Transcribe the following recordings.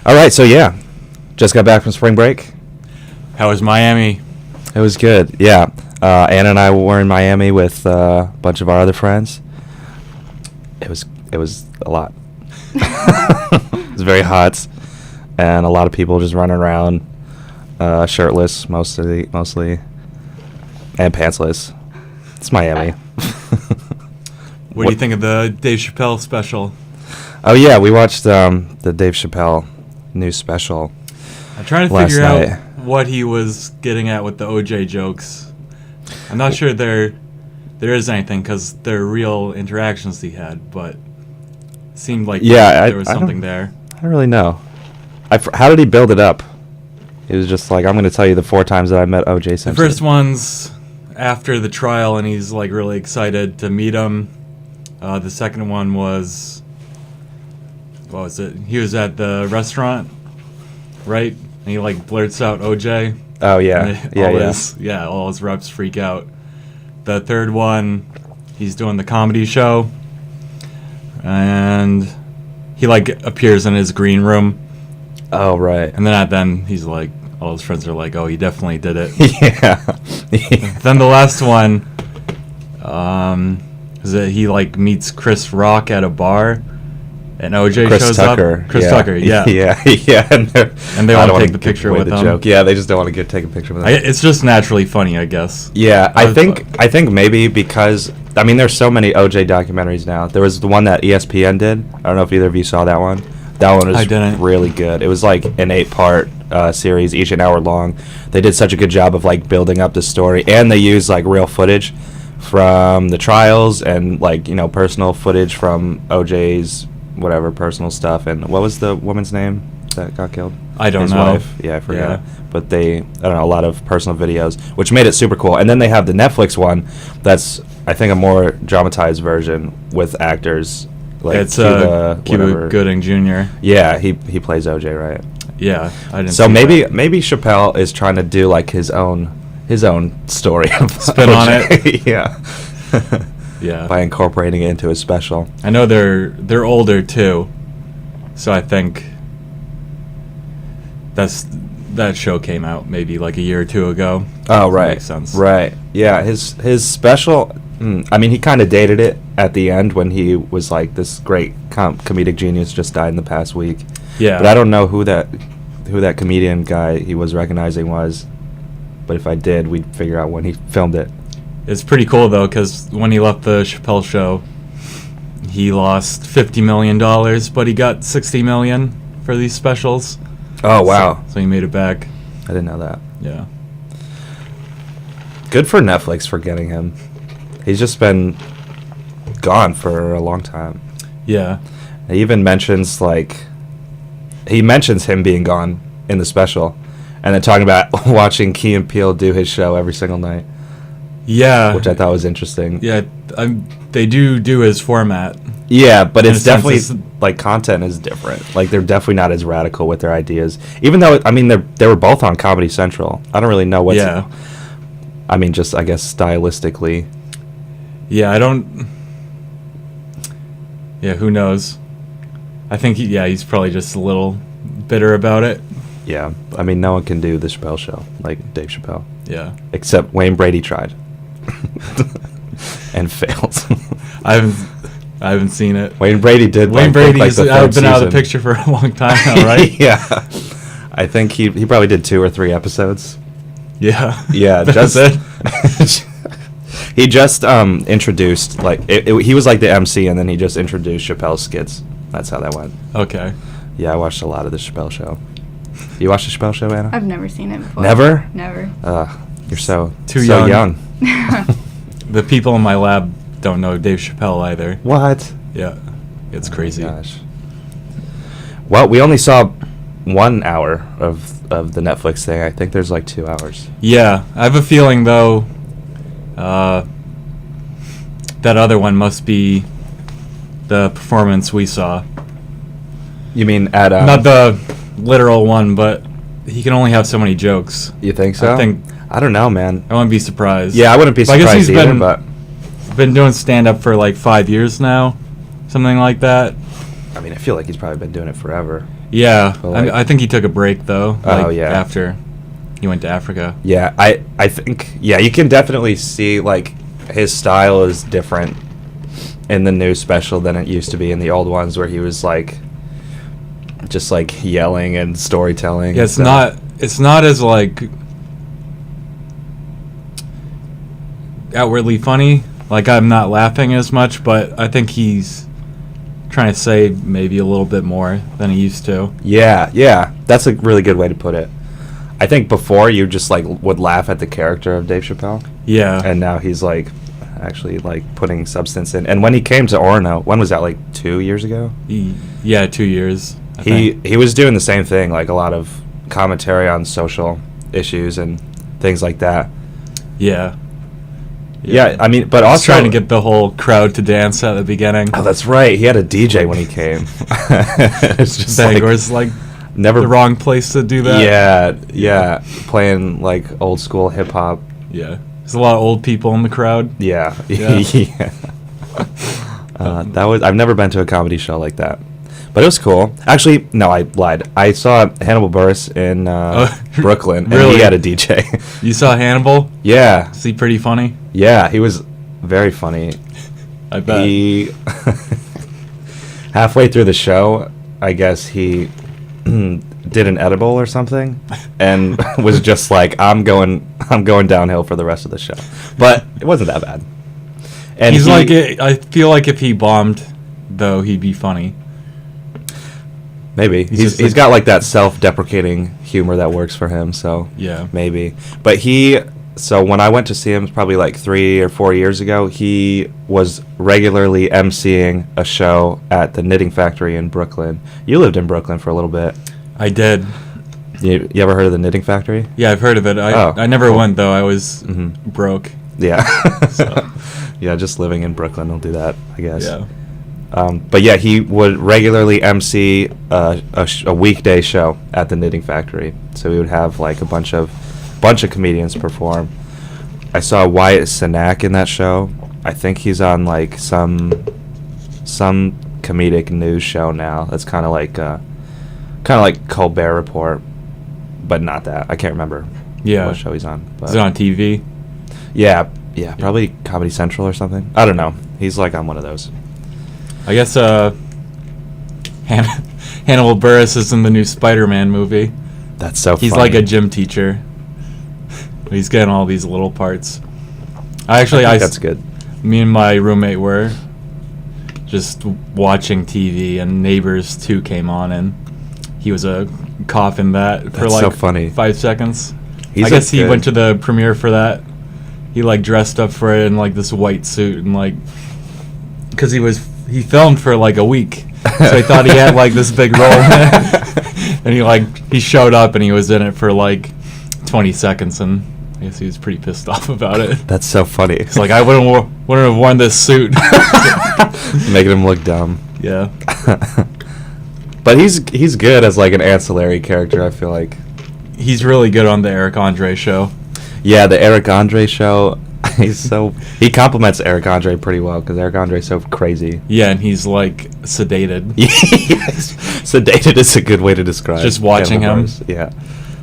All right, so yeah, just got back from spring break. How was Miami? It was good. Yeah, Anna and I were in Miami with a bunch of our other friends. It was a lot. It was very hot, and a lot of people just running around, shirtless mostly, and pantsless. It's Miami. What do you think of the Dave Chappelle special? Oh yeah, we watched the Dave Chappelle new special. I'm trying to last figure night. out what he was getting at with the OJ jokes. I'm not sure there is anything because they're real interactions he had, but it seemed like there was something there. I don't really know. How did he build it up? He was just like, I'm going to tell you the 4 times that I met O.J. Simpson. The first one's after the trial, and he's like really excited to meet him. The second one was, what was it? He was at the restaurant, right? And he like blurts out OJ. Oh yeah, All his reps freak out. The third one, he's doing the comedy show, and he like appears in his green room. Oh right. And then he's like, all his friends are like, oh, he definitely did it. Yeah. Then the last one, is that he like meets Chris Rock at a bar, and OJ shows up. Chris Tucker, yeah. Yeah. And they want to take the picture with him. Joke. Yeah, they just don't want to take a picture with him. It's just naturally funny, I guess. Yeah, I think maybe because there's so many OJ documentaries now. There was the one that ESPN did. I don't know if either of you saw that one. That one was really good. It was like an 8-part series, each an hour long. They did such a good job of like building up the story, and they used like real footage from the trials and like personal footage from OJ's whatever personal stuff. And what was the woman's name that got killed? I don't His know. wife. Yeah, I forgot. Yeah. But I don't know, a lot of personal videos, which made it super cool. And then they have the Netflix one that's I think a more dramatized version with actors. Like it's Cuba Gooding Jr. Yeah, he plays OJ, right? Yeah, I didn't. So maybe Chappelle is trying to do like his own story of spin OJ. on it. Yeah. Yeah. By incorporating it into his special. I know they're older too, so I think that show came out maybe like a year or two ago. Oh right, makes sense. Right. Yeah, his special. He kind of dated it at the end when he was like this great comedic genius just died in the past week. Yeah. But I don't know who that comedian guy he was recognizing was. But if I did, we'd figure out when he filmed it. It's pretty cool though, because when he left the Chappelle Show, he lost $50 million, but he got $60 million for these specials. Oh wow! So he made it back. I didn't know that. Yeah. Good for Netflix for getting him. He's just been gone for a long time. Yeah. He even mentions him being gone in the special, and then talking about watching Key and Peele do his show every single night. Yeah. Which I thought was interesting. Yeah, they do his format. Yeah, but it's definitely like content is different. Like they're definitely not as radical with their ideas. Even though they were both on Comedy Central. I don't really know what's. Yeah. Just I guess stylistically. Yeah, I don't. Yeah, who knows? I think he's probably just a little bitter about it. Yeah, no one can do the Chappelle Show like Dave Chappelle. Yeah. Except Wayne Brady tried. And failed. I haven't seen it. Wayne Brady did. Wayne Brady's been out of the picture for a long time now, right? Yeah. I think he probably did 2 or 3 episodes. Yeah. Yeah. That's it. He just introduced he was like the MC, and then he just introduced Chappelle's skits. That's how that went. Okay. Yeah, I watched a lot of the Chappelle Show. You watched the Chappelle Show, Anna? I've never seen it before. Never? Never. You're so young. The people in my lab don't know Dave Chappelle either. What? Yeah. It's crazy. Oh my gosh. Well, we only saw 1 hour of the Netflix thing. I think there's like 2 hours. Yeah. I have a feeling, though, that other one must be the performance we saw. You mean at... Not the literal one, but he can only have so many jokes. You think so? I don't know, man. I wouldn't be surprised. Yeah, I wouldn't be surprised I guess he's either, but... been doing stand-up for like 5 years now. Something like that. I mean, I feel like he's probably been doing it forever. Yeah, Like, I think he took a break though. Oh, yeah. After he went to Africa. Yeah, I think you can definitely see like his style is different in the new special than it used to be in the old ones, where he was like just like yelling and storytelling. Yeah, it's not as like outwardly funny. Like, I'm not laughing as much, but I think he's trying to say maybe a little bit more than he used to. Yeah, that's a really good way to put it. I think before you just like would laugh at the character of Dave Chappelle. Yeah. And now he's like actually like putting substance in. And when he came to Orono, when was that, like 2 years ago? Yeah, 2 years. He was doing the same thing, like a lot of commentary on social issues and things like that. Yeah. Yeah, I mean, but also trying to get the whole crowd to dance at the beginning. Oh, that's right. He had a DJ when he came. It's just Bangor's like never the wrong place to do that. Yeah, playing like old school hip hop. Yeah, there's a lot of old people in the crowd. Yeah. Yeah. I've never been to a comedy show like that, but it was cool. Actually, no, I lied. I saw Hannibal Buress in Brooklyn, and really? he had a DJ. You saw Hannibal? Yeah. Is he pretty funny? Yeah, he was very funny. I bet. He halfway through the show, I guess he did an edible or something, and was just like, "I'm going downhill for the rest of the show." But it wasn't that bad. And he's like, I feel like if he bombed, though, he'd be funny. Maybe he's got like that self-deprecating humor that works for him. So yeah, maybe. But so when I went to see him, probably like 3 or 4 years ago, he was regularly emceeing a show at the Knitting Factory in Brooklyn. You lived in Brooklyn for a little bit. I did. You ever heard of the Knitting Factory? Yeah, I've heard of it. I never went, though. I was broke. Yeah. So. Yeah, just living in Brooklyn will do that, I guess. Yeah. But yeah, he would regularly MC a weekday show at the Knitting Factory. So he would have like a bunch of comedians perform. I saw Wyatt Cenac in that show. I think he's on like some comedic news show now. That's kind of like Colbert Report, but not that. I can't remember. Yeah. What show he's on? But is it on TV? Yeah, probably Comedy Central or something. I don't know. He's like on one of those. I guess Hannibal Buress is in the new Spider-Man movie. That's so funny. He's like a gym teacher. He's getting all these little parts. I think that's good. Me and my roommate were just watching TV, and Neighbors 2 came on, and he was a cop in that for that's like so funny. 5 seconds. I guess he went to the premiere for that. He like dressed up for it in like this white suit, and like because he filmed for like a week, so I thought he had like this big role, and he showed up and he was in it for like 20 seconds, and I guess he was pretty pissed off about it. That's so funny. It's like, I wouldn't have worn this suit. Making him look dumb. Yeah. But he's good as like an ancillary character, I feel like. He's really good on the Eric Andre show. Yeah, the Eric Andre show. He compliments Eric Andre pretty well, because Eric Andre's so crazy. Yeah, and he's like sedated. Yes. Sedated is a good way to describe. Just watching him. Yeah.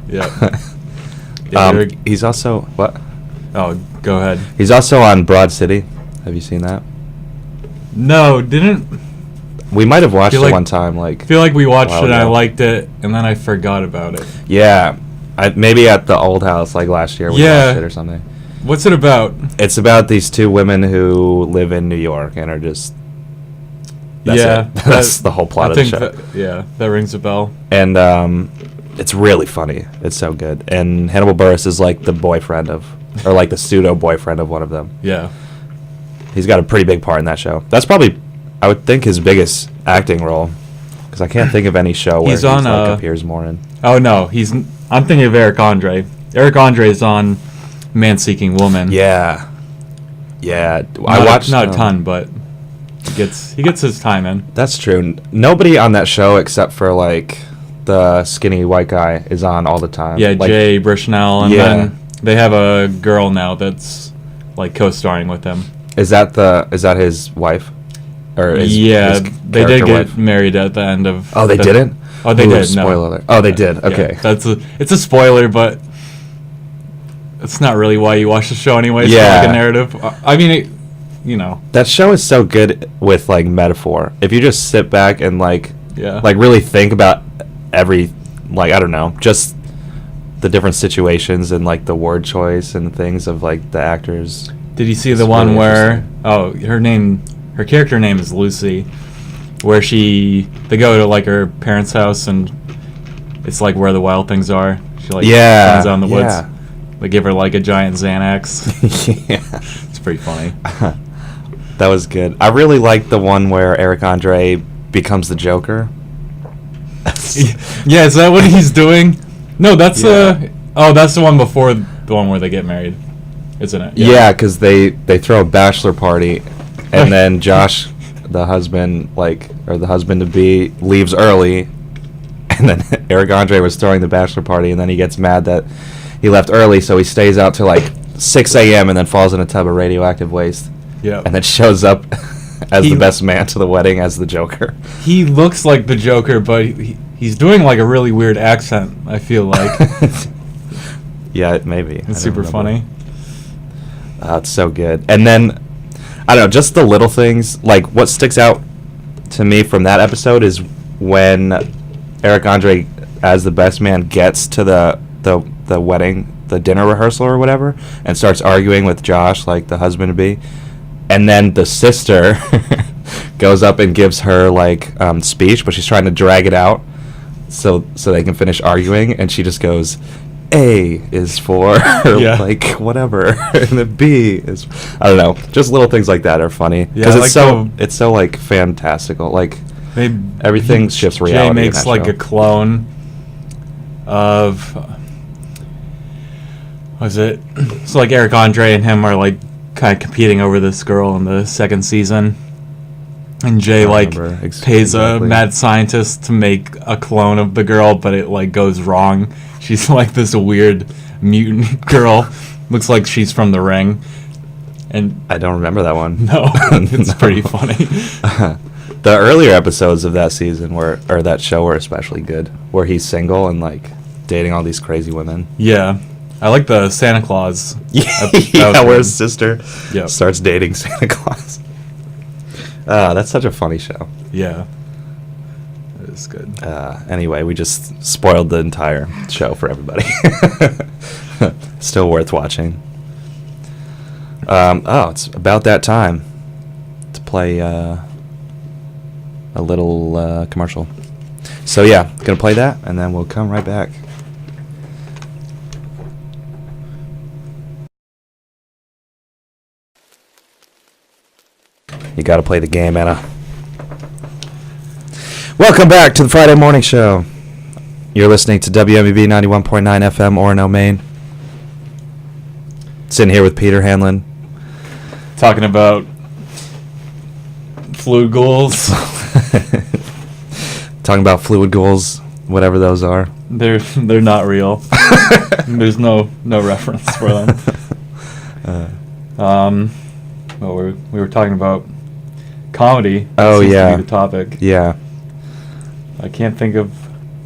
Yeah. He's also what? Oh, go ahead. He's also on Broad City. Have you seen that? No, didn't. We might have watched it one time. I feel like we watched it and I liked it, and then I forgot about it. Yeah. Maybe at the old house, like last year, we watched it or something. What's it about? It's about these two women who live in New York and are just... That's the whole plot of the show. That rings a bell. And it's really funny. It's so good. And Hannibal Buress is like the boyfriend of... or like the pseudo-boyfriend of one of them. Yeah. He's got a pretty big part in that show. That's probably, I would think, his biggest acting role. Because I can't think of any show where he appears more in. Oh, no. I'm thinking of Eric Andre. Eric Andre is on Man-Seeking Woman. Yeah. I watched not a ton, but he gets his time in. That's true. Nobody on that show except for like the skinny white guy is on all the time. Yeah, like, Jay Brishnell, and then they have a girl now that's like co-starring with him. Is that his wife? or his they did get wife. married at the end of. Oh, they didn't. Oh, they did. Spoiler no. alert. Oh, they did. Okay, it's a spoiler, but it's not really why you watch the show anyway. It's Yeah. like a narrative. I mean, that show is so good with like metaphor. If you just sit back and like really think about every, like, I don't know, just the different situations and like the word choice and things of like the actors. Did you see the one where her character name is Lucy, where they go to like her parents' house and it's like where the wild things are. She like runs out in the woods. They give her like a giant Xanax. Yeah, it's pretty funny. That was good. I really liked the one where Eric Andre becomes the Joker. Yeah, is that what he's doing? No, that's that's the one before the one where they get married, isn't it? Yeah, because they throw a bachelor party, and then Josh, the husband, or the husband-to-be, leaves early, and then Eric Andre was throwing the bachelor party, and then he gets mad that he left early, so he stays out till like 6 a.m. and then falls in a tub of radioactive waste. Yeah. And then shows up as the best man to the wedding as the Joker. He looks like the Joker, but he's doing like a really weird accent, I feel like. Yeah, maybe. It's super funny. It's so good. And then, I don't know, just the little things. Like, what sticks out to me from that episode is when Eric Andre, as the best man, gets to the wedding, the dinner rehearsal or whatever, and starts arguing with Josh, like the husband-to-be. And then the sister goes up and gives her like speech, but she's trying to drag it out so they can finish arguing, and she just goes, A is for like whatever, and the B is, I don't know, just little things like that are funny because it's so like fantastical, like everything shifts reality. Jay makes like a clone of was it? So like Eric Andre and him are like kind of competing over this girl in the second season, and Jay pays a mad scientist to make a clone of the girl, but it like goes wrong. She's like this weird mutant girl, looks like she's from The Ring, and I don't remember that one. No, it's pretty funny. The earlier episodes of that season or that show were especially good, where he's single and like dating all these crazy women. Yeah. I like the Santa Claus. Where his sister starts dating Santa Claus. That's such a funny show. Yeah. It is good. Anyway, we just spoiled the entire show for everybody. Still worth watching. It's about that time to play a little commercial. So yeah, gonna play that, and then we'll come right back. You got to play the game, Anna. Welcome back to the Friday Morning Show. You're listening to WMEB 91.9 FM, Orono, Maine. Sitting here with Peter Hanlon. Talking about fluid goals. Talking about fluid goals, whatever those are. They're not real. There's no reference for them. Well, we were talking about comedy. Oh, yeah. To be the topic. Yeah. I can't think of.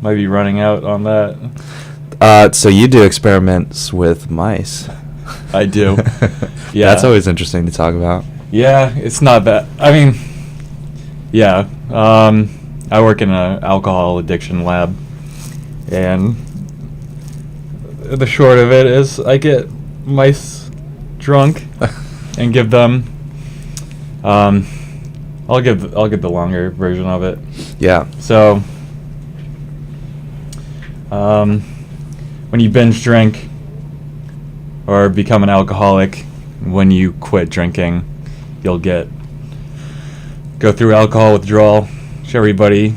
Might be running out on that. So you do experiments with mice. I do. Yeah. That's always interesting to talk about. Yeah, it's not that. I mean, yeah. I work in an alcohol addiction lab, and the short of it is I get mice drunk and give them. I'll give the longer version of it. Yeah. So, when you binge drink or become an alcoholic, when you quit drinking, you'll go through alcohol withdrawal, which everybody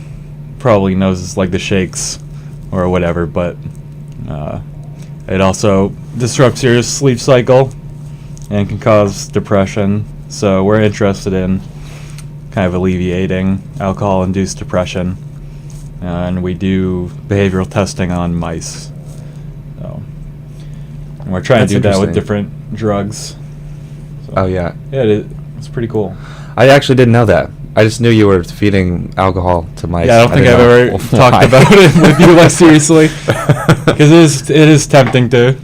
probably knows is like the shakes or whatever, but it also disrupts your sleep cycle and can cause depression. So we're interested in kind of alleviating alcohol-induced depression, and we do behavioral testing on mice. So, and we're trying to do that with different drugs. So, oh yeah. Yeah, it's pretty cool. I actually didn't know that. I just knew you were feeding alcohol to mice. Yeah, I don't think I've ever talked about it with you like seriously, because it is tempting to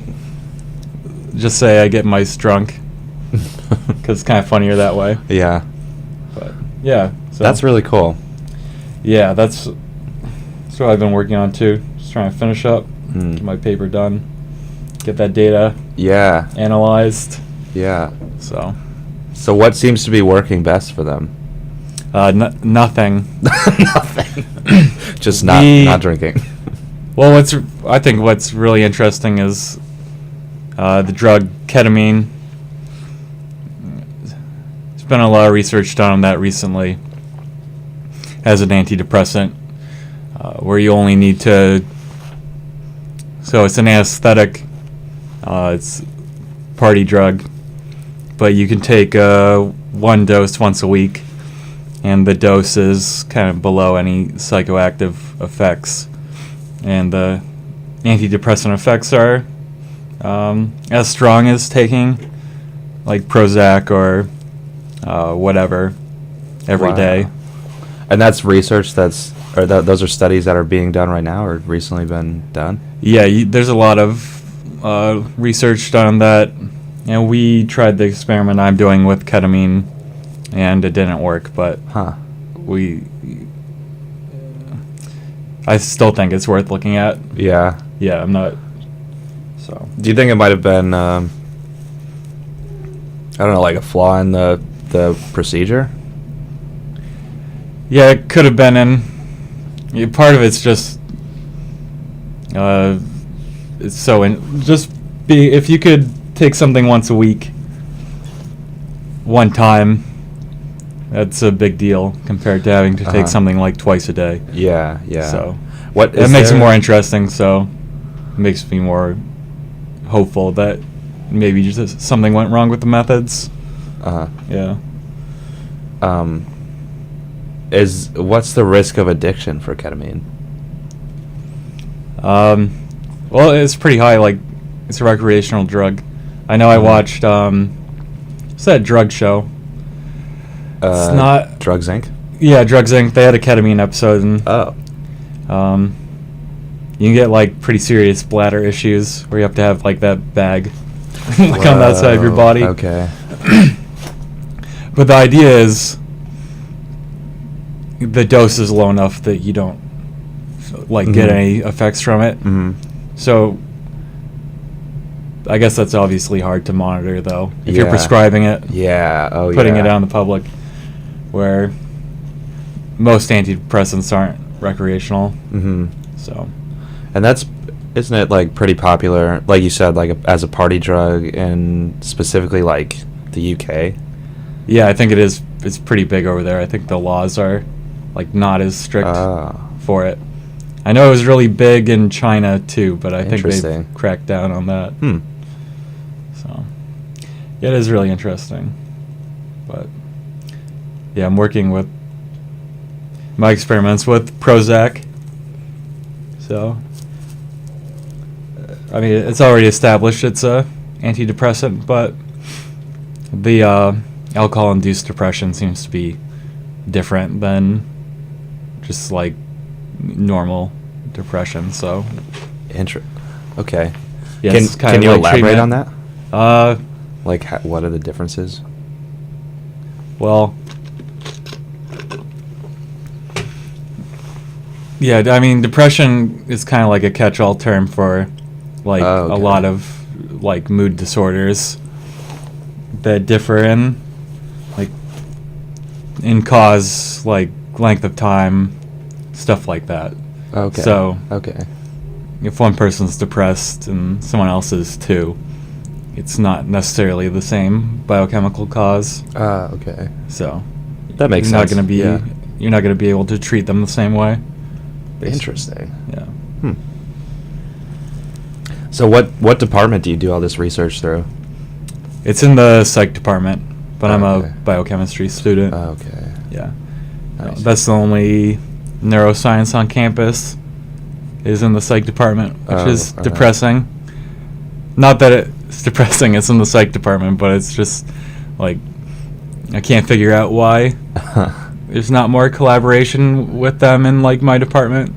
just say I get mice drunk, because it's kind of funnier that way. Yeah. But yeah, so that's really cool. Yeah, that's what I've been working on too. Just trying to finish up, get my paper done, get that data analyzed. Yeah. So what seems to be working best for them? Nothing. Nothing. Just not drinking. Well, I think what's really interesting is the drug ketamine. There's been a lot of research done on that recently as an antidepressant, where you only need to. So it's an anesthetic. It's party drug, but you can take one dose once a week, and the dose is kind of below any psychoactive effects, and the antidepressant effects are as strong as taking like Prozac or whatever every day. And that's research those are studies that are being done right now or recently been done? Yeah, there's a lot of research done on that, and we tried the experiment I'm doing with ketamine, and it didn't work, but I still think it's worth looking at. Yeah. Yeah, I'm not. So. Do you think it might have been, I don't know, like a flaw in the procedure? Yeah, it could have been part of it's just, it's so if you could take something once a week, one time, that's a big deal compared to having to take something like twice a day. Yeah. So it makes it more interesting. So it makes me more hopeful that maybe just something went wrong with the methods. Yeah. What's the risk of addiction for ketamine? Well, it's pretty high. Like, it's a recreational drug. I know I watched what's that drug show? It's not Drugs Inc. Yeah, Drugs Inc. They had a ketamine episode, and you can get like pretty serious bladder issues where you have to have like that bag like on that side of your body. Okay. But the idea is the dose is low enough that you don't get any effects from it. So I guess that's obviously hard to monitor, though, if you're prescribing it. Yeah. Putting it out in the public, where most antidepressants aren't recreational. So. And isn't it like pretty popular, like you said, like as a party drug in specifically like the UK? Yeah, I think it is. It's pretty big over there. I think the laws are like not as strict for it. I know it was really big in China too, but I think they've cracked down on that. So, yeah, it is really interesting. But yeah, I'm working with my experiments with Prozac. So, I mean, it's already established it's a antidepressant, but the alcohol-induced depression seems to be different than just like normal depression. So, okay. Yeah, can you elaborate treatment on that? Like, what are the differences? Well, yeah, I mean, depression is kind of like a catch-all term for like a lot of like mood disorders that differ in cause, like length of time, stuff like that. Okay. So if one person's depressed and someone else is too, it's not necessarily the same biochemical cause. Okay. So that makes sense. You're not going to be able to treat them the same way. Interesting. Yeah. So what department do you do all this research through? It's in the psych department, but I'm a biochemistry student. Okay. Yeah. Nice. That's the only neuroscience on campus is in the psych department, which is depressing. Not that it's depressing, it's in the psych department, but it's just like I can't figure out why. there's not more collaboration with them in like my department.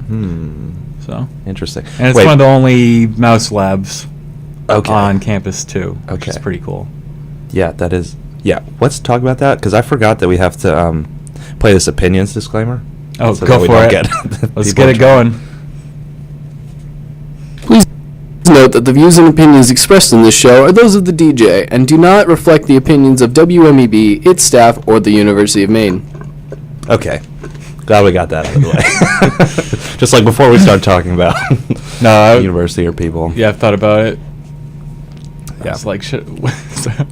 So interesting. And it's one of the only mouse labs okay. on campus too, which Okay. is pretty cool. Yeah, that is. Yeah, let's talk about that because I forgot that we have to play this opinions disclaimer. Oh, so go for it. Let's get it going. Please note that the views and opinions expressed in this show are those of the DJ and do not reflect the opinions of WMEB, its staff, or the University of Maine. Okay, glad we got that out of the way. Just like before we start talking about university or people. Yeah, I've thought about it. Yeah. It's like, shit,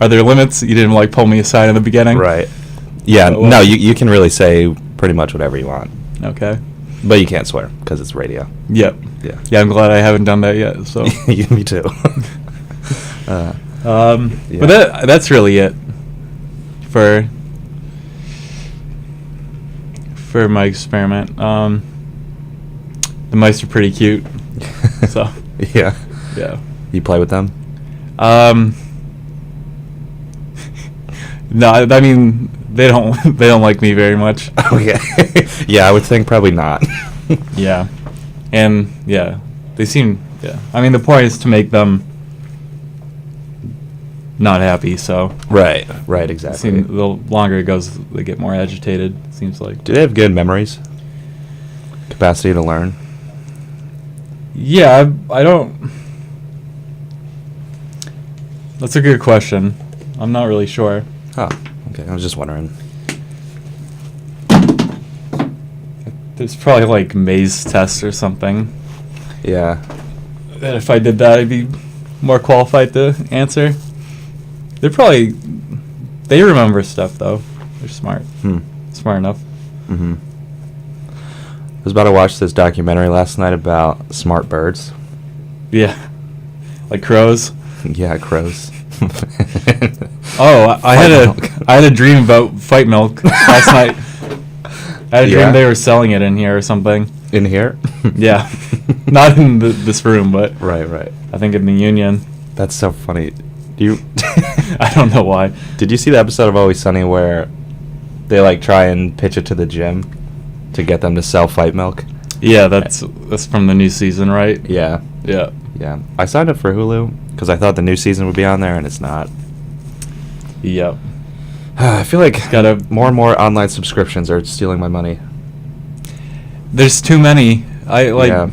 are there limits? You didn't like pull me aside in the beginning, Right. Yeah. Oh, well. No, you can really say pretty much whatever you want, Okay. but you can't swear because it's radio. Yep. Yeah. Yeah, I'm glad I haven't done that yet. So. Me too. Yeah. But that's really it for my experiment. The mice are pretty cute. So. Yeah. Yeah. You play with them? No, I mean they don't like me very much. Okay. Yeah, I would think probably not. Yeah, and yeah, they seem. Yeah, I mean the point is to make them not happy. So Right. Exactly. the longer it goes, they get more agitated. It seems like. Do they have good memories? Capacity to learn? Yeah, I don't. That's a good question. I'm not really sure. Oh, okay. I was just wondering. There's probably like maze tests or something. Yeah. And if I did that, I'd be more qualified to answer. They remember stuff though. They're smart. Smart enough. Mm-hmm. I was about to watch this documentary last night about smart birds. Yeah. Like crows. Yeah, crows. Oh, I had a dream about Fight Milk last night. I had a dream they were selling it in here or something. In here? Yeah. Not in this room, but Right. I think in the Union. That's so funny. Do you? I don't know why. Did you see the episode of Always Sunny where they like try and pitch it to the gym to get them to sell Fight Milk? Yeah, that's from the new season, right? Yeah. Yeah. Yeah. I signed up for Hulu because I thought the new season would be on there, and it's not. Yep. I feel like Gotta more and more online subscriptions are stealing my money. There's too many. I like, Yeah.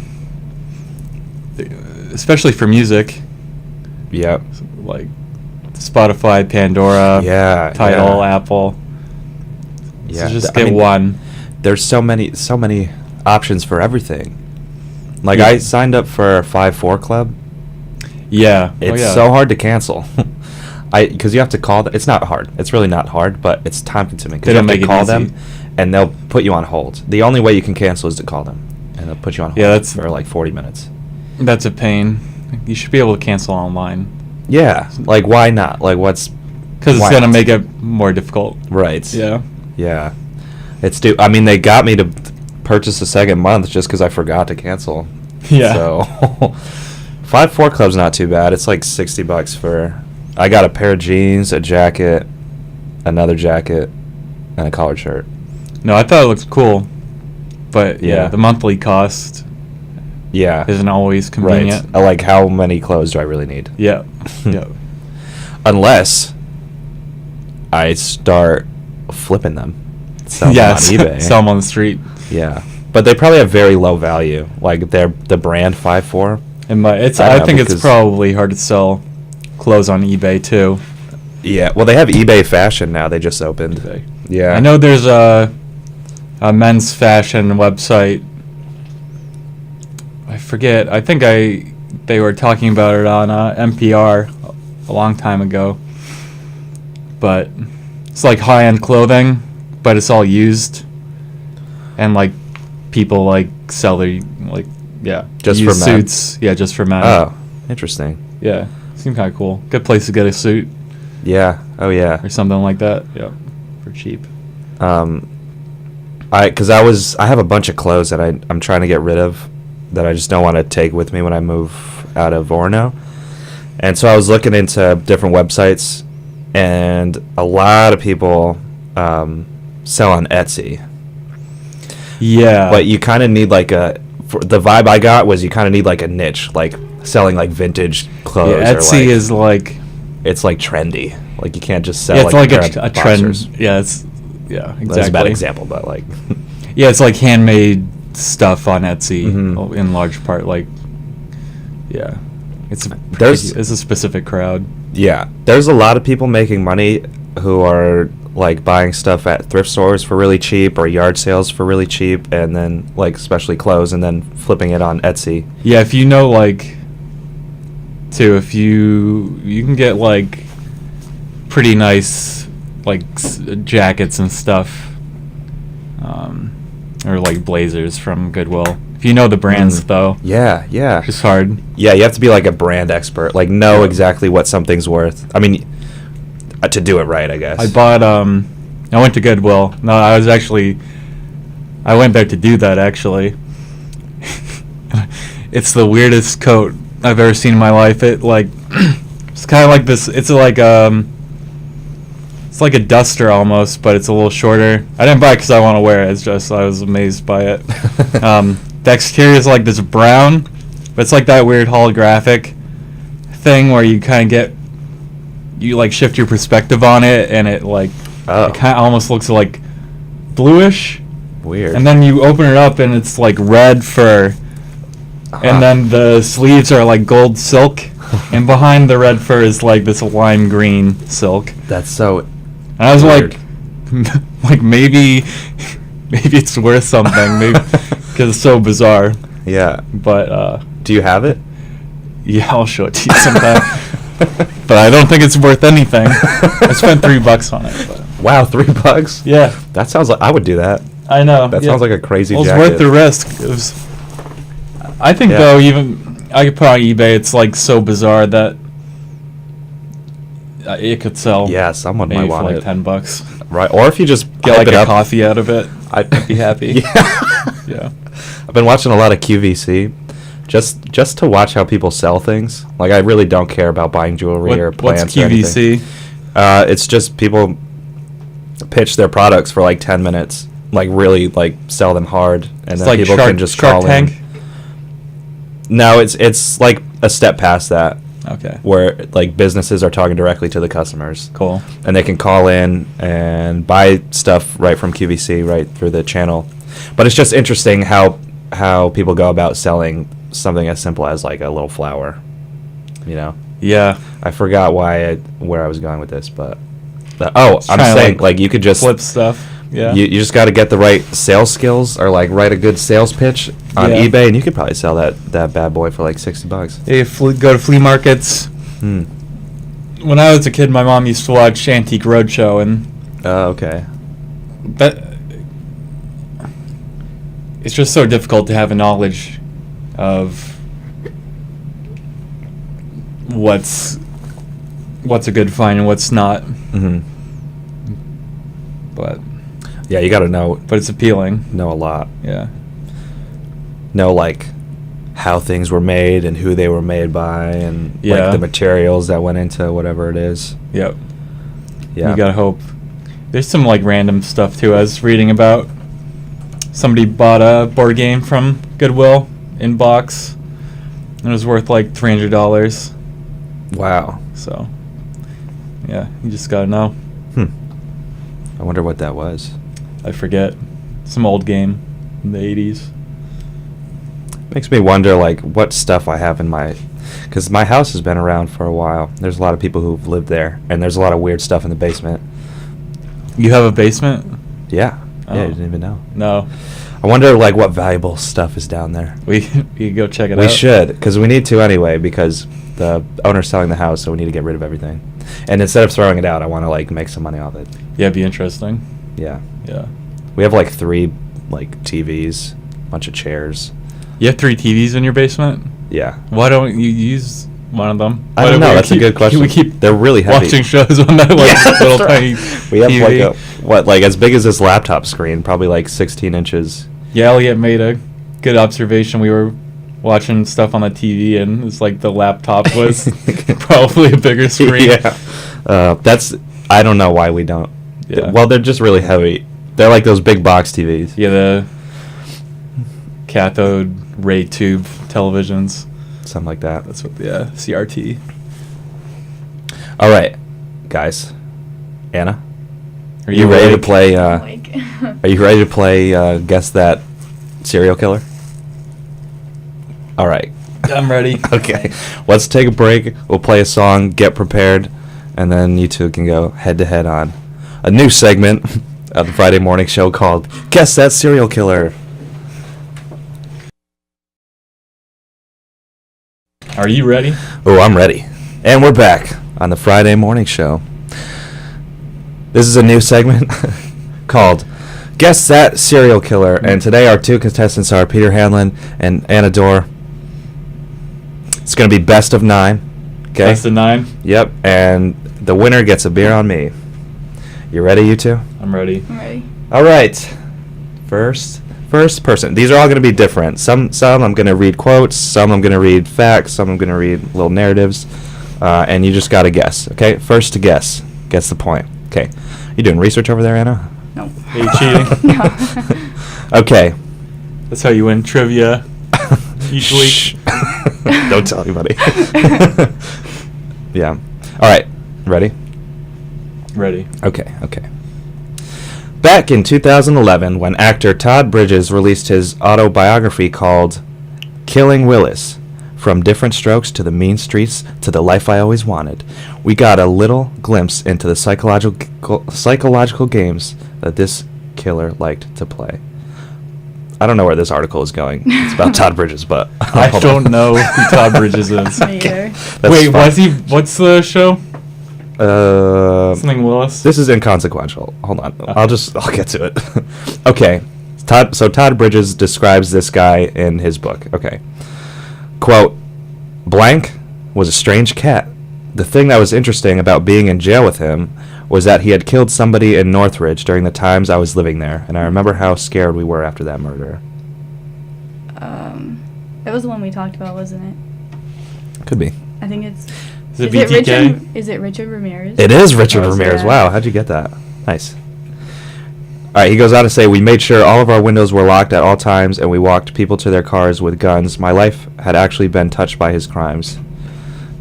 especially for music, Yep. like Spotify, Pandora, Yeah. Tidal, yeah. Apple. Yeah. So just I get mean, one. There's so many options for everything. Like Yeah. I signed up for 5-4 Club. Yeah. It's yeah. so hard to cancel. Because you have to call. It's not hard. It's really not hard, but it's time consuming. They You don't have to make it call easy. them, and they'll put you on hold. The only way you can cancel is to call them, and they'll put you on hold Yeah, that's- for like 40 minutes. That's a pain. You should be able to cancel online. Yeah, like why not? Like what's Because it's why going to not? make it more difficult. Right? Yeah. Yeah. I mean, they got me to purchase the second month just because I forgot to cancel. Yeah. So 5-4 Club's not too bad. It's like $60 for. I got a pair of jeans, a jacket, another jacket, and a collared shirt. No, I thought it looked cool. But yeah, Yeah. the monthly cost Yeah. isn't always convenient. Right. Like, how many clothes do I really need? Yeah. Yeah. Unless I start flipping them. Sell them Yeah, on eBay. sell them on the street. Yeah. But they probably have very low value. Like, they're the brand 5-4. I know, think it's because- probably hard to sell clothes on eBay too. Yeah. Well, they have eBay Fashion now. They just opened. eBay. Yeah. I know there's a men's fashion website. I forget. I think they were talking about it on NPR a long time ago. But it's like high-end clothing, but it's all used, and like people like sell their Just for used men? suits. Yeah, just for men. Oh, interesting. Yeah, seemed kind of cool. Good place to get a suit Yeah. Oh, yeah. or something like that. Yeah, for cheap. Because I have a bunch of clothes that I'm trying to get rid of that I just don't want to take with me when I move out of Orono. And so I was looking into different websites, and a lot of people sell on Etsy. Yeah. But you kind of need like the vibe I got was you kind of need like a niche, like selling like vintage clothes. Yeah, Etsy or like, is like... It's like trendy. Like you can't just sell Yeah, it's like pair a of trend. boxers. Yeah, it's... Yeah, exactly. That's a bad example, but like... Yeah, it's like handmade stuff on Etsy Mhm. in large part. Like, yeah, it's a specific crowd. Yeah, there's a lot of people making money who are like buying stuff at thrift stores for really cheap or yard sales for really cheap, and then like especially clothes, and then flipping it on Etsy. Yeah, if you know, like, too, if you can get like pretty nice like jackets and stuff, or like blazers from Goodwill. If you know the brands, though. Yeah, yeah. It's hard. Yeah, you have to be like a brand expert, like know exactly what something's worth. I mean, to do it right, I guess. I bought I went to Goodwill. No, I went there to do that, actually. It's the weirdest coat I've ever seen in my life. It like it's kind of like this. It's like a duster almost, but it's a little shorter. I didn't buy it because I want to wear it. It's just I was amazed by it. The exterior is like this brown, but it's like that weird holographic thing where you kind of you like shift your perspective on it, and it like it kind of almost looks like bluish. Weird. And then you open it up, and it's like red fur, and then the sleeves are like gold silk, and behind the red fur is like this lime green silk. That's so. And I was weird. like maybe it's worth something, maybe because it's so bizarre. Yeah. But do you have it? Yeah, I'll show it to you sometime. But I don't think it's worth anything. I spent $3 on it. But. Wow, $3? Yeah. That sounds like I would do that. I know. That sounds like a crazy jacket. jacket. It's worth the risk. I think though, even I could put on eBay. It's like so bizarre that it could sell. Yeah, someone maybe might want for like it. $10. Right, or if you just get like a up, coffee out of it, I'd be happy. Yeah. Yeah. I've been watching a lot of QVC, just to watch how people sell things. Like I really don't care about buying jewelry or plants. What's QVC? It's just people pitch their products for like 10 minutes, like really like sell them hard, and it's then like people can just call Tank? in. No, it's like a step past that. Okay. Where like businesses are talking directly to the customers. Cool. And they can call in and buy stuff right from QVC right through the channel. But it's just interesting how people go about selling something as simple as like a little flower. You know? Yeah. I forgot where I was going with this, but I'm saying like you could just flip stuff. Yeah. You just got to get the right sales skills, or like write a good sales pitch on eBay, and you could probably sell that bad boy for like $60. If we go to flea markets. When I was a kid, my mom used to watch Antique Roadshow, and okay. But it's just so difficult to have a knowledge of what's a good find and what's not. Mm-hmm. But yeah, you got to know. But it's appealing. Know a lot. Yeah. Know like how things were made and who they were made by, and like the materials that went into whatever it is. Yep. Yeah. You gotta hope. There's some like random stuff too. I was reading about somebody bought a board game from Goodwill in box, and it was worth like $300. Wow. So yeah, you just gotta know. I wonder what that was. I forget. Some old game in the 80s. Makes me wonder like what stuff I have in my, because my house has been around for a while. There's a lot of people who've lived there, and there's a lot of weird stuff in the basement. You have a basement? Yeah. Oh. Yeah, you didn't even know. No. I wonder like what valuable stuff is down there. We can go check it out. We should, because we need to anyway, because the owner's selling the house, so we need to get rid of everything. And instead of throwing it out, I want to like make some money off it. Yeah, it'd be interesting. Yeah. Yeah. We have like 3 like TVs, a bunch of chairs. You have 3 TVs in your basement? Yeah. Why don't you use one of them? I don't know. That's a good question. We keep They're really heavy. watching shows on that like little tiny We have TV. like as big as this laptop screen, probably like 16 inches. Yeah, Elliot made a good observation. We were watching stuff on the TV, and it's like the laptop was probably a bigger screen. Yeah. I don't know why we don't. Yeah. Well, they're just really heavy. They're like those big box TVs. Yeah, cathode ray tube televisions. Something like that. That's what the CRT. All right, guys. Anna, Are you ready to awake? play? Like, Are you ready to play Guess That Serial Killer? All right. I'm ready. Okay. Let's take a break. We'll play a song, get prepared, and then you two can go head-to-head on a new segment of the Friday morning show called Guess That Serial Killer. Are you ready? Oh, I'm ready. And we're back on the Friday morning show. This is a new segment called Guess That Serial Killer. And today our two contestants are Peter Hanlon and Anna Dorr. It's going to be best of 9. Okay? Best of 9. Yep. And the winner gets a beer on me. You ready, you two? I'm ready. I'm ready. All right. First person. These are all going to be different. Some I'm going to read quotes. Some I'm going to read facts. Some I'm going to read little narratives. And you just got to guess. Okay? First to guess gets the point. Okay. You doing research over there, Anna? No. Are you cheating? No. Okay. That's how you win trivia each week. Shh. Don't tell anybody. Yeah. All right. Ready? Ready. Okay. Back in 2011, when actor Todd Bridges released his autobiography called Killing Willis, From Different Strokes to the Mean Streets to the Life I Always Wanted, we got a little glimpse into the psychological games that this killer liked to play. I don't know where this article is going. It's about Todd Bridges, but I don't know who Todd Bridges is. Me either. That's Wait, fine. what's the show? Something Willis? This is inconsequential. Hold on. I'll get to it. Okay. Todd Bridges describes this guy in his book. Okay. Quote, blank was a strange cat. The thing that was interesting about being in jail with him was that he had killed somebody in Northridge during the times I was living there, and I remember how scared we were after that murder. It was the one we talked about, wasn't it? Could be. I think it's. Is it BTK? Is it Richard Ramirez? It is Richard Oh, Ramirez. yeah. Wow, how'd you get that? Nice. All right, he goes on to say, we made sure all of our windows were locked at all times, and we walked people to their cars with guns. My life had actually been touched by his crimes.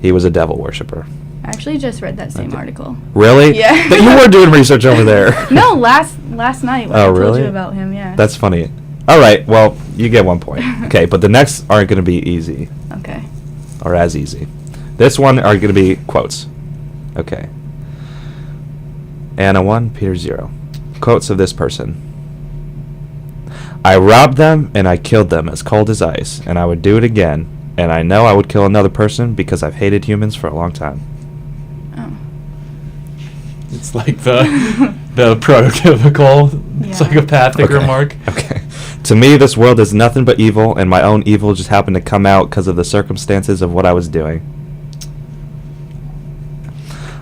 He was a devil worshiper. I actually just read that same article. Really? Yeah. But you were doing research over there. No, last night when Oh, I told really? you about him, yeah. That's funny. All right, well, you get 1 point. Okay, but the next aren't going to be easy, Okay. or as easy. This one are going to be quotes. Okay. Anna 1, Peter 0. Quotes of this person. I robbed them and I killed them as cold as ice, and I would do it again, and I know I would kill another person because I've hated humans for a long time. Oh. It's like the prototypical Yeah. psychopathic remark. Okay. To me, this world is nothing but evil, and my own evil just happened to come out because of the circumstances of what I was doing.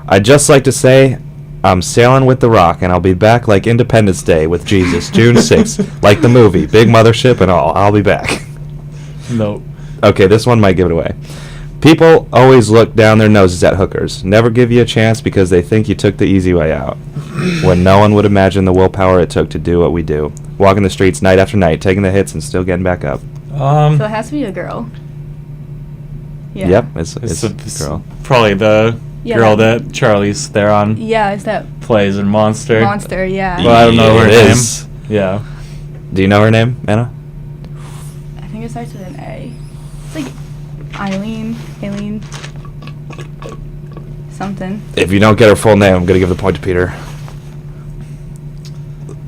I'd just like to say I'm sailing with the rock, and I'll be back like Independence Day with Jesus, June 6th, like the movie, big mothership and all. I'll be back. Nope. Okay, this one might give it away. People always look down their noses at hookers, never give you a chance because they think you took the easy way out. When no one would imagine the willpower it took to do what we do. Walking the streets night after night, taking the hits and still getting back up. So it has to be a girl. Yeah. Yep, it's a girl. Probably the Yeah, girl that Charlie's Theron Yeah, it's that plays in Monster. monster, yeah. Well, I don't know her It name. is. Yeah. Do you know her name, Anna? I think it starts with an A. It's like Eileen, something. If you don't get her full name, I'm going to give the point to Peter.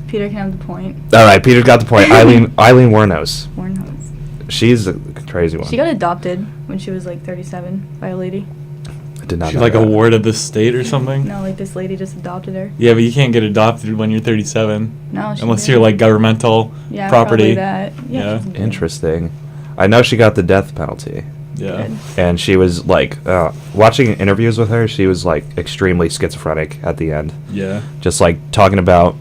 Peter can have the point. All right, Peter's got the point. Eileen Wuornos. Warrenhouse. She's a crazy one. She got adopted when she was like 37 by a lady. I did not She's know like that. a ward of the state or something. No, like this lady just adopted her. Yeah, but you can't get adopted when you're 37 No, she unless did. you're like governmental Yeah, property. probably that. Yeah. she's good. Interesting. I know she got the death penalty. Yeah. Good. And she was like, watching interviews with her, she was like extremely schizophrenic at the end. Yeah. Just like talking about,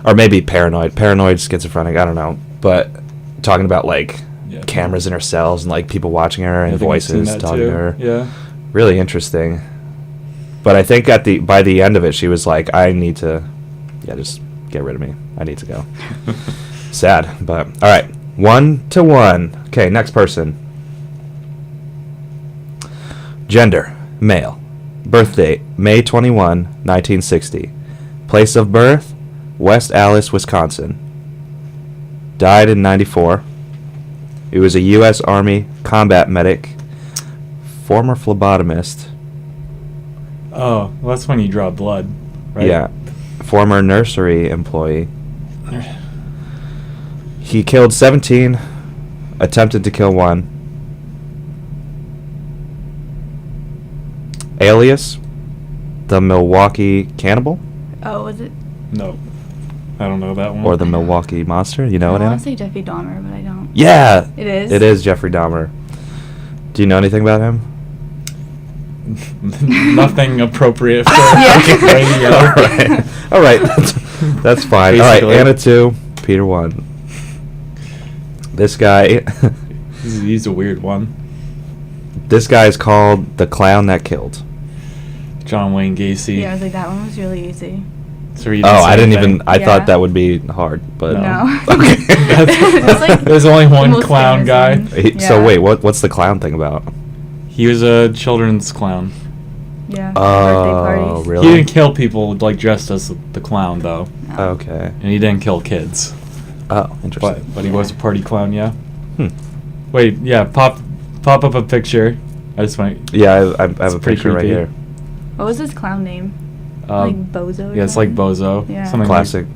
or maybe paranoid, schizophrenic, I don't know. But talking about like Yeah. cameras in her cells and like people watching her and I think I've seen voices that talking too. to her. Yeah. Really interesting. But I think by the end of it, she was like, I need to, just get rid of me. I need to go. Sad, but all right. 1-1. Okay, next person. Gender, male. Birth date, May 21, 1960. Place of birth, West Allis, Wisconsin. Died in 94. He was a U.S. Army combat medic, former phlebotomist. Oh, well, that's when you draw blood, right? Yeah. Former nursery employee. He killed 17, attempted to kill 1. Alias, the Milwaukee Cannibal? Oh, was it? No. I don't know that one. Or the Milwaukee Monster? You know I it, want Anna? to say Jeffrey Dahmer, but I don't. Yeah! It is? It is Jeffrey Dahmer. Do you know anything about him? Nothing appropriate for Yeah. radio. All right. That's fine. Basically. All right, Anna 2, Peter 1. This guy... He's a weird one. This guy is called the Clown That Killed. John Wayne Gacy. Yeah, I was like, that one was really easy. So he Oh, say I didn't anything. even... I Yeah. thought that would be hard, but... No. Okay. That's like There's only the one most clown famous guy. one. So Yeah. wait, what's the clown thing about? He was a children's clown. Yeah. Oh, birthday parties. really? He didn't kill people like dressed as the clown though, No. Okay. and he didn't kill kids. Oh, interesting. But he was a party clown, yeah. Hmm. Wait, yeah, pop up a picture. I just might. Yeah, I have It's a pretty picture right creepy. here. What was his clown name? Like Bozo? or Yeah, it's like something? Bozo. Yeah. Something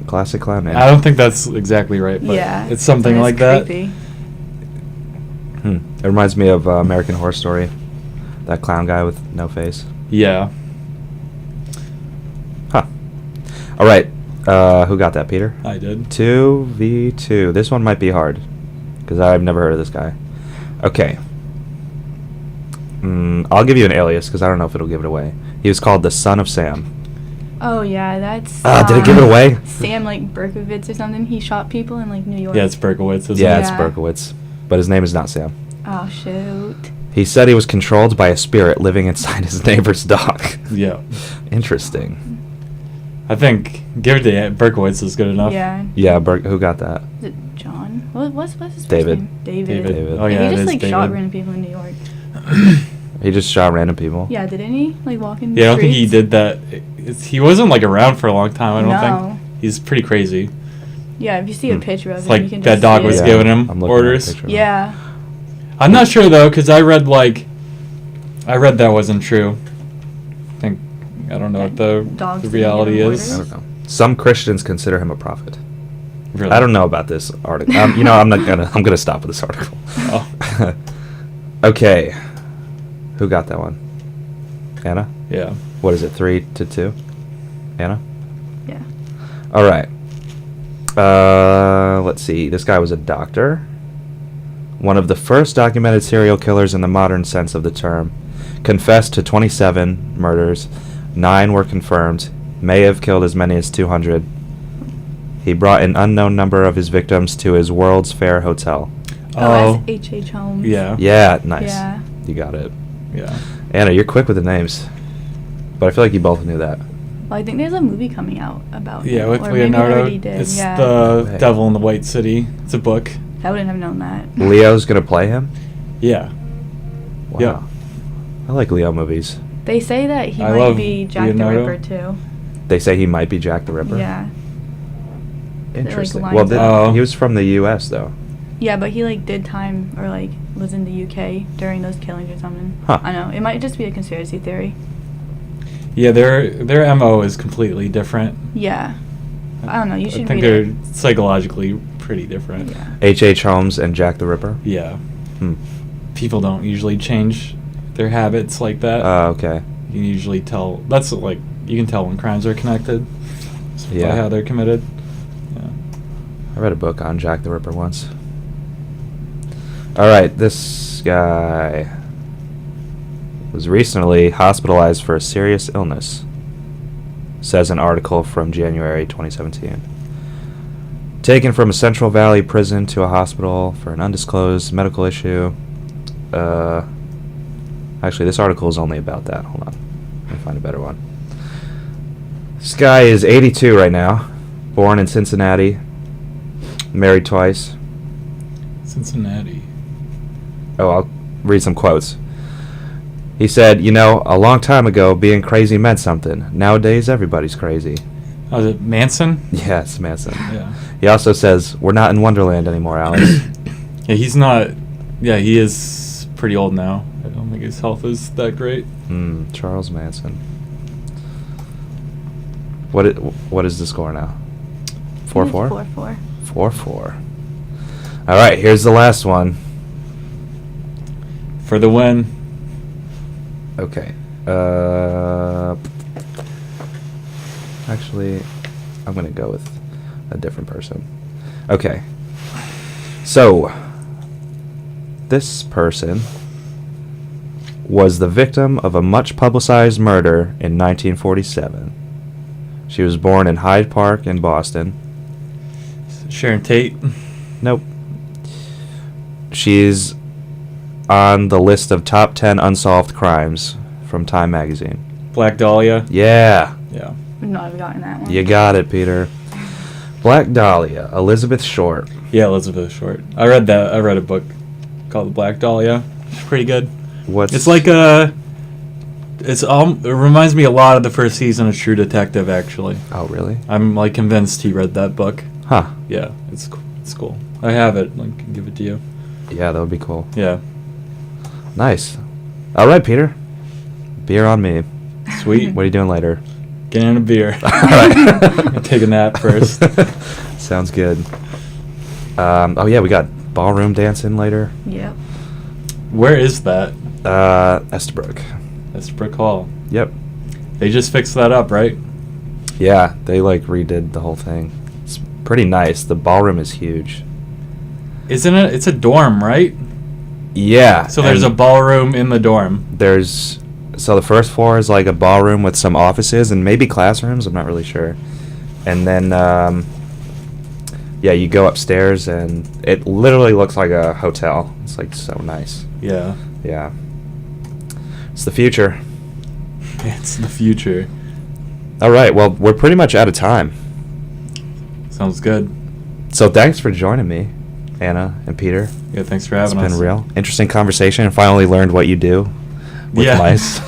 Classic clown name. Like, I don't think that's exactly right, but Yeah. it's something That is like that. creepy. It reminds me of American Horror Story. That clown guy with no face. Yeah. Huh. All right. Who got that, Peter? I did. 2v2. This one might be hard because I've never heard of this guy. Okay. I'll give you an alias because I don't know if it'll give it away. He was called the Son of Sam. Oh yeah, that's. Did it give it away? Sam like Berkowitz or something. He shot people in like New York. Yeah, it's Berkowitz. Isn't Yeah, it? it's Yeah. Berkowitz, but his name is not Sam. Oh shoot. He said he was controlled by a spirit living inside his neighbor's dog. Yeah. Interesting. I think give it to Berkowitz is good enough. Yeah. Yeah, who got that? Is it John? What's his first David. name? David. David. Oh yeah, he it just is like David. shot random people in New York. He just shot random people. Yeah, didn't he? Like walking. Yeah, I don't think he streets? did that. He wasn't like around for a long time. I don't No. think. He's pretty crazy. Yeah, if you see a picture of It's him, you like can that just dog see was it. giving him I'm looking at a orders. picture of him. Yeah. I'm not sure though, because I read that wasn't true. I don't know what the Dogs didn't reality give him is. I don't know. Some Christians consider him a prophet. Really? I don't know about this article. I'm gonna stop with this article. Oh. Okay. Who got that one? Anna? Yeah. What is it, 3-2? Anna? Yeah. All right. Let's see. This guy was a doctor. One of the first documented serial killers in the modern sense of the term. Confessed to 27 murders. 9 were confirmed. May have killed as many as 200. He brought an unknown number of his victims to his World's Fair hotel. Oh, that's H.H. Holmes. Yeah. Yeah, nice. Yeah. You got it. Yeah. Anna, you're quick with the names. But I feel like you both knew that. Well, I think there's a movie coming out about Yeah, him, with or maybe they Leonardo. already did. It's Yeah. the Hey. Devil in the White City. It's a book. I wouldn't have known that. Leo's gonna play him? Yeah. Wow. Yeah. I like Leo movies. They say that he I might love be Jack Leonardo. the Ripper too. They say he might be Jack the Ripper. Yeah. Interesting. lines Well, up. he was from the U.S. though. Yeah, but he like did time or like was in the UK during those killings or something. Huh. I know. It might just be a conspiracy theory. Yeah, their MO is completely different. Yeah. I don't know. You I should think read they're it. psychologically pretty different. Yeah. H.H. Holmes and Jack the Ripper. Yeah. Hmm. People don't usually change their habits like that. Okay. You can usually tell. That's like you can tell when crimes are connected. Yeah. By how they're committed. Yeah. I read a book on Jack the Ripper once. All right, this guy was recently hospitalized for a serious illness, says an article from January 2017. Taken from a Central Valley prison to a hospital for an undisclosed medical issue. Actually, this article is only about that. Hold on. Let me find a better one. This guy is 82 right now, born in Cincinnati, married twice. Cincinnati. Oh, I'll read some quotes. He said, a long time ago, being crazy meant something. Nowadays, everybody's crazy. Oh, is it Manson? Yeah, it's Manson. Yeah. He also says, we're not in Wonderland anymore, Alex. Yeah, he's not. Yeah, he is pretty old now. I don't think his health is that great. Charles Manson. What is the score now? 4-4? 4-4. 4-4. All right, here's the last one. For the win. Okay. Actually, I'm going to go with a different person. Okay. So, this person was the victim of a much publicized murder in 1947. She was born in Hyde Park in Boston. Sharon Tate. Nope. She's on the list of top 10 unsolved crimes from Time magazine. Black Dahlia. Yeah. Yeah. Would not have gotten that one. You got it, Peter. Black Dahlia, Elizabeth Short. Yeah, Elizabeth Short. I read that. I read a book called The Black Dahlia. It's pretty good. It's like a. It reminds me a lot of the first season of True Detective, actually. Oh, really? I'm like convinced he read that book. Huh. Yeah, it's cool. I have it. I can give it to you. Yeah, that would be cool. Yeah. Nice. All right, Peter. Beer on me. Sweet. What are you doing later? Getting in a beer. All right. Gonna take a nap first. Sounds good. Oh yeah, we got ballroom dancing later. Yep. Where is that? Estabrook. Estabrook Hall. Yep. They just fixed that up, right? Yeah, they redid the whole thing. It's pretty nice. The ballroom is huge. Isn't it? It's a dorm, right? Yeah. So there's a ballroom in the dorm. So the first floor is like a ballroom with some offices and maybe classrooms. I'm not really sure. And then, you go upstairs and it literally looks like a hotel. It's like so nice. Yeah. Yeah. It's the future. It's the future. All right. Well, we're pretty much out of time. Sounds good. So thanks for joining me, Anna and Peter. Yeah, thanks for having us. It's been real interesting conversation, and finally learned what you do with mice.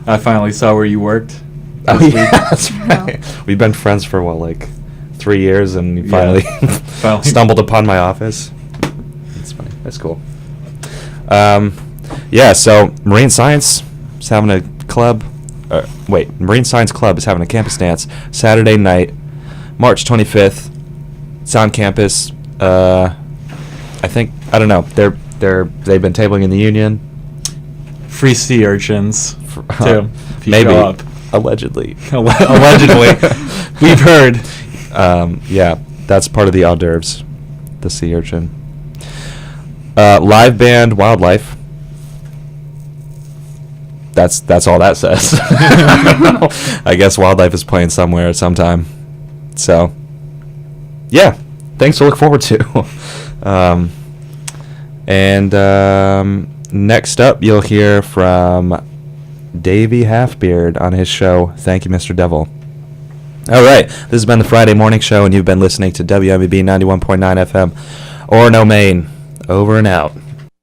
I finally saw where you worked. Oh yeah, that's right. We've been friends for 3 years, and you finally stumbled upon my office. That's funny. That's cool. So Marine Science is having a club. Marine Science Club is having a campus dance Saturday night, March 25th. It's on campus. I don't know. They've been tabling in the Union. Free sea urchins too. If you Maybe. show up. Allegedly. Allegedly. We've heard. That's part of the hors d'oeuvres, the sea urchin. Live band Wildlife. That's all that says. I guess Wildlife is playing somewhere at some time. So, yeah, things to look forward to. Next up, you'll hear from Davey Halfbeard on his show, Thank You, Mr. Devil. All right, this has been the Friday Morning Show, and you've been listening to WMEB 91.9 FM, Orono, Maine. Over and out.